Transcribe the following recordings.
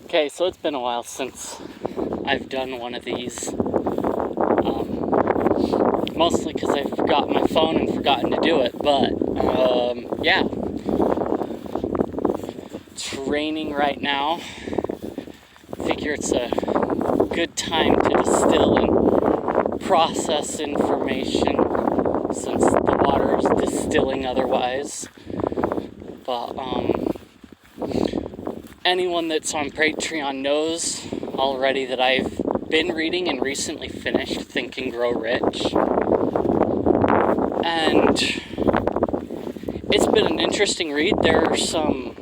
Okay, so it's been a while since I've done one of these. Mostly because I've forgotten my phone and forgotten to do it, but yeah. It's raining right now. Figure it's a good time to distill and process information since the water is distilling otherwise. But anyone that's on Patreon knows already that I've been reading and recently finished Think and Grow Rich. And it's been an interesting read. There are some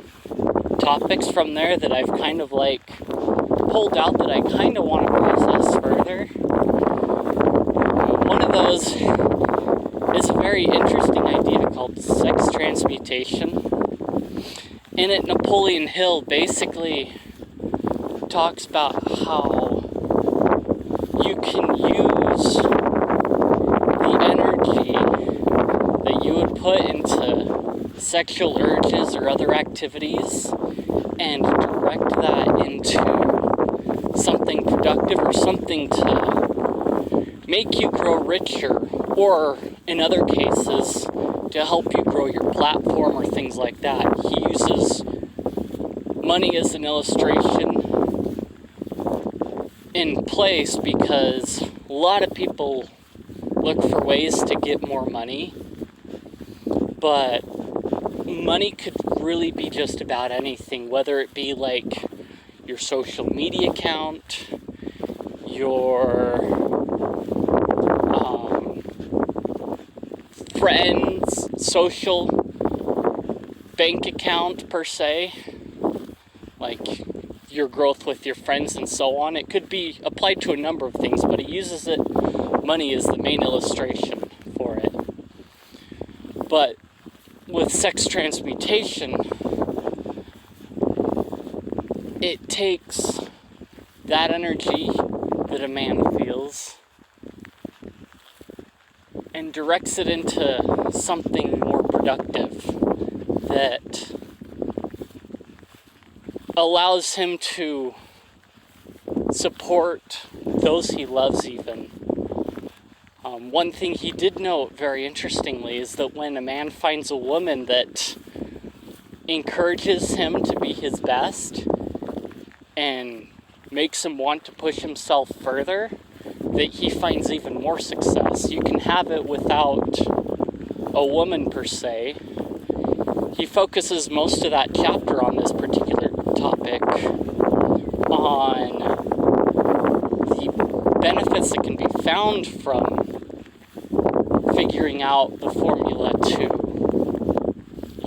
topics from there that I've kind of pulled out that I kind of want to process further. One of those is a very interesting idea called sex transmutation. In it, Napoleon Hill basically talks about how you can use the energy that you would put into sexual urges or other activities and direct that into something productive or something to make you grow richer, or in other cases to help you grow your platform or things like that. He uses money as an illustration in place because a lot of people look for ways to get more money, but money could really be just about anything, whether it be like your social media account, your friends' social bank account per se, like your growth with your friends and so on. It could be applied to a number of things, but it uses money as the main illustration for it. But with sex transmutation, it takes that energy that a man feels and directs it into something more productive that allows him to support those he loves even. One thing he did note very interestingly is that when a man finds a woman that encourages him to be his best and makes him want to push himself further, that he finds even more success. You can have it without a woman per se. He focuses most of that chapter on this particular topic, on the benefits that can be found from figuring out the formula to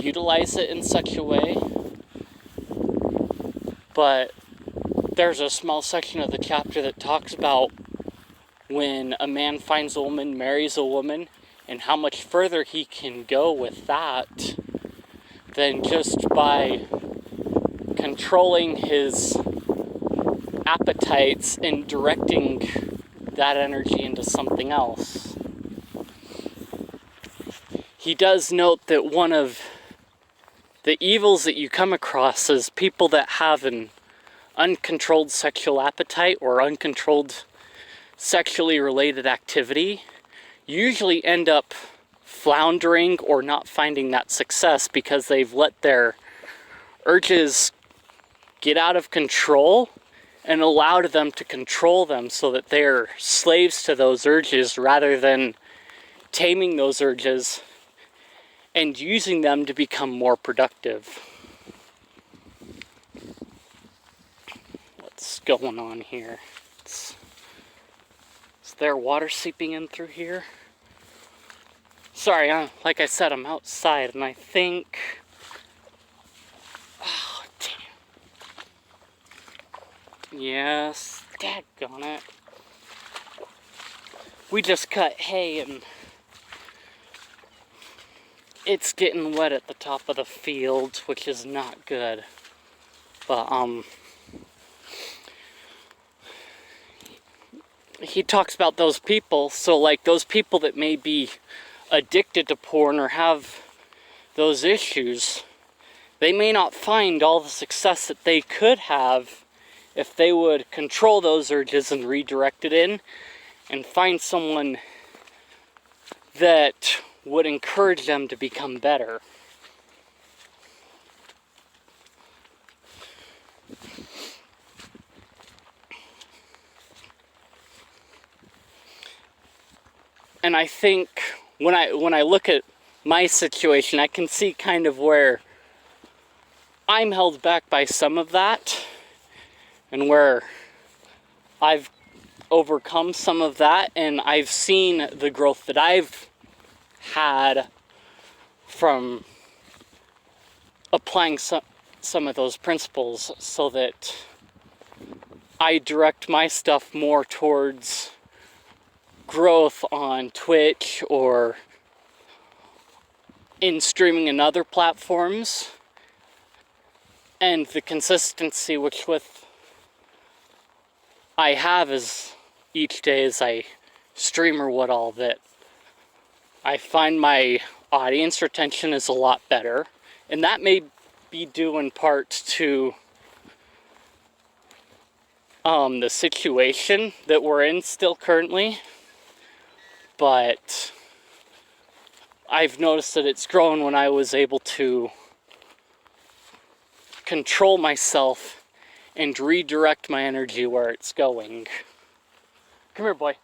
utilize it in such a way. But there's a small section of the chapter that talks about when a man finds a woman, marries a woman, and how much further he can go with that than just by controlling his appetites and directing that energy into something else. He does note that one of the evils that you come across is people that have an uncontrolled sexual appetite or uncontrolled sexually related activity usually end up floundering or not finding that success because they've let their urges get out of control and allowed them to control them so that they're slaves to those urges rather than taming those urges and using them to become more productive. What's going on here? Is there water seeping in through here? Sorry, like I said, I'm outside and I think... Oh, damn. Yes, daggone it. We just cut hay and it's getting wet at the top of the field, which is not good. But, he talks about those people, so like those people that may be addicted to porn or have those issues, they may not find all the success that they could have if they would control those urges and redirect it in and find someone that would encourage them to become better. And I think when I look at my situation, I can see kind of where I'm held back by some of that, and where I've overcome some of that, and I've seen the growth that I've had from applying some of those principles, so that I direct my stuff more towards growth on Twitch or in streaming in other platforms, and the consistency which with I have is each day as I stream or what all, that I find my audience retention is a lot better, and that may be due in part to the situation that we're in still currently, but I've noticed that it's grown when I was able to control myself and redirect my energy where it's going. Come here, boy.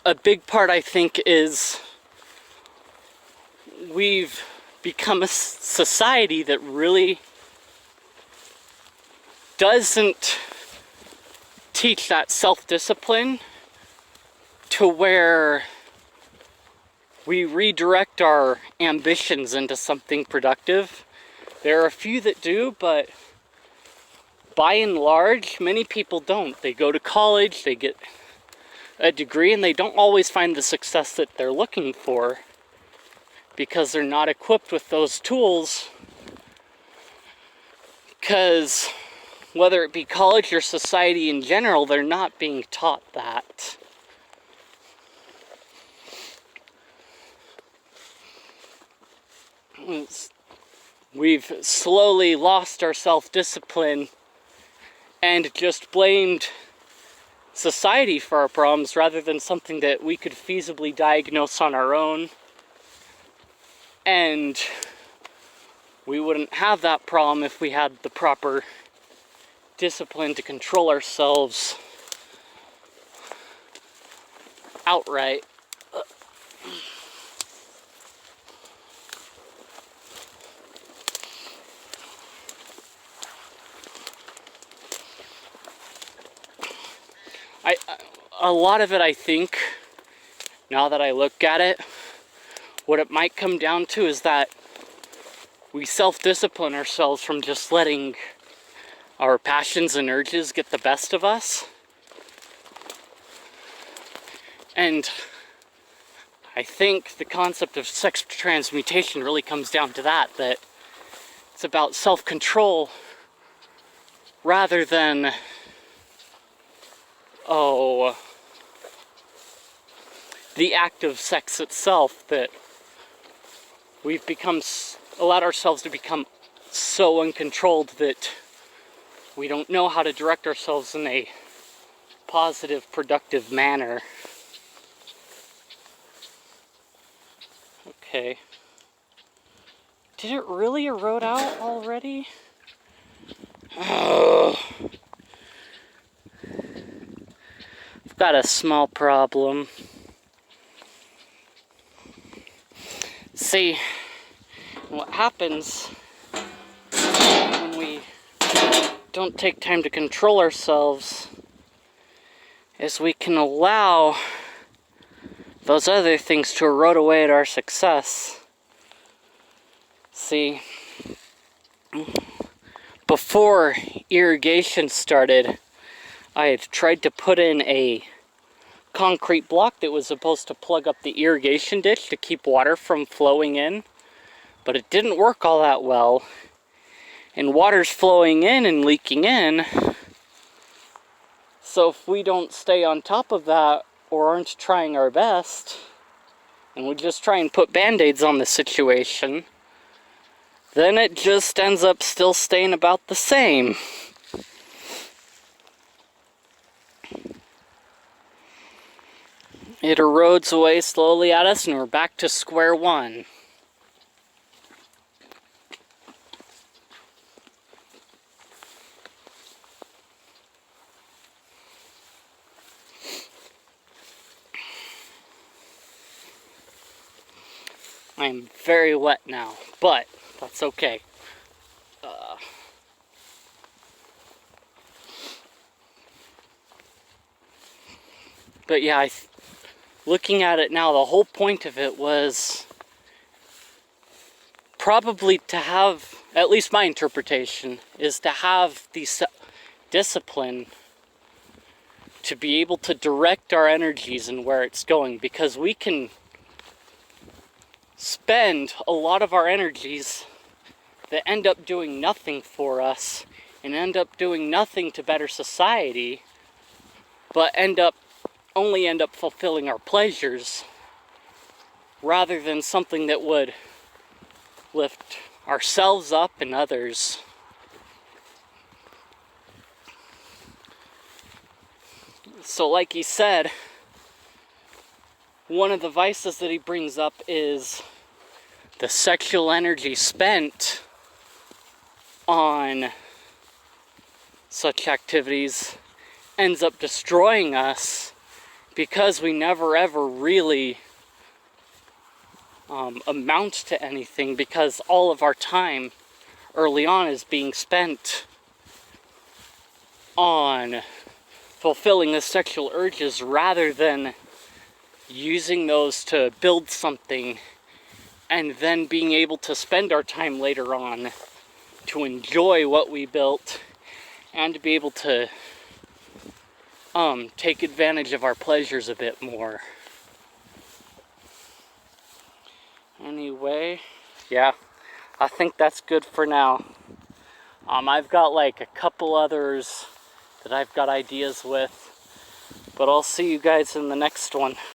A big part, I think, is we've become a society that really doesn't teach that self-discipline, to where we redirect our ambitions into something productive. There are a few that do, but by and large, many people don't. They go to college, they get a degree, and they don't always find the success that they're looking for because they're not equipped with those tools. Because whether it be college or society in general, they're not being taught that. We've slowly lost our self-discipline and just blamed society for our problems rather than something that we could feasibly diagnose on our own. And we wouldn't have that problem if we had the proper discipline to control ourselves outright. A lot of it, I think, now that I look at it, what it might come down to is that we self-discipline ourselves from just letting our passions and urges get the best of us. And I think the concept of sex transmutation really comes down to that it's about self-control rather than, the act of sex itself, that we've allowed ourselves to become so uncontrolled that we don't know how to direct ourselves in a positive, productive manner. Okay. Did it really erode out already? Oh. I've got a small problem. See, what happens when we don't take time to control ourselves is we can allow those other things to erode away at our success. See, before irrigation started, I had tried to put in a concrete block that was supposed to plug up the irrigation ditch to keep water from flowing in, but it didn't work all that well, and water's flowing in and leaking in. So if we don't stay on top of that or aren't trying our best, and we just try and put band-aids on the situation, then it just ends up still staying about the same. It erodes away slowly at us, and we're back to square one. I'm very wet now, but that's okay. But yeah, looking at it now, the whole point of it was probably to have, at least my interpretation, is to have the discipline to be able to direct our energies and where it's going, because we can spend a lot of our energies that end up doing nothing for us and end up doing nothing to better society, but only end up fulfilling our pleasures rather than something that would lift ourselves up and others. So like he said, one of the vices that he brings up is the sexual energy spent on such activities ends up destroying us, because we never ever really amount to anything, because all of our time early on is being spent on fulfilling the sexual urges rather than using those to build something and then being able to spend our time later on to enjoy what we built and to be able to take advantage of our pleasures a bit more. Anyway, yeah, I think that's good for now. I've got like a couple others that I've got ideas with, but I'll see you guys in the next one.